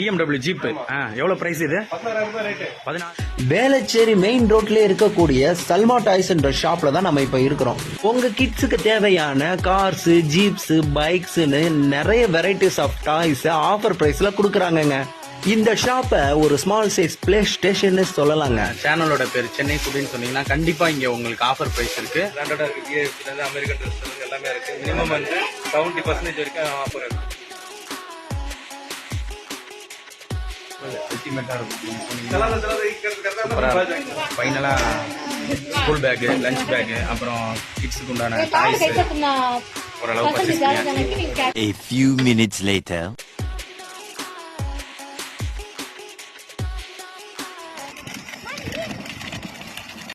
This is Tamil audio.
BMW ஜீப் எவ்வளவு பிரைஸ் இது? 16. வேளச்சேரி மெயின் ரோட்ல இருக்கக்கூடிய சல்மா டாய்ஸ் என்ற ஷாப்ல தான் நம்ம இப்ப இருக்கிறோம். உங்க கிட்ஸுக்கு தேவையான கார்ஸ், ஜீப்ஸ், பைக்ஸ்னு நிறைய வெரைட்டிஸ் ஆஃப் டாய்ஸ் ஆஃபர் பிரைஸ்ல குடுக்கறாங்கங்க. இந்த ஷாப்பை ஒரு ஸ்மால் சைஸ் பிளே ஸ்டேஷன் சொல்லலாங்க. சேனலோட பேர் சென்னை ஃபுட்னு சொன்னீங்கன்னா கண்டிப்பா இங்க உங்களுக்கு ஆஃபர் பிரைஸ் இருக்கு. பிராண்டடா இருக்கு, அமெரிக்கன் ட்ரெஸ் எல்லாமே இருக்கு. மினிமம் வந்து 70% வரைக்கும் ஆஃபர் இருக்கு. அல்டிமேட்டா இருக்கும். ஃபைனலா ஸ்கூல் பேக், லஞ்ச் பேக், அப்புறம் கிட்ஸுக்கு உண்டான டாய்ஸ் ஓரளவு பர்ச்சேஸ் பண்ணியாச்சு. A few minutes later.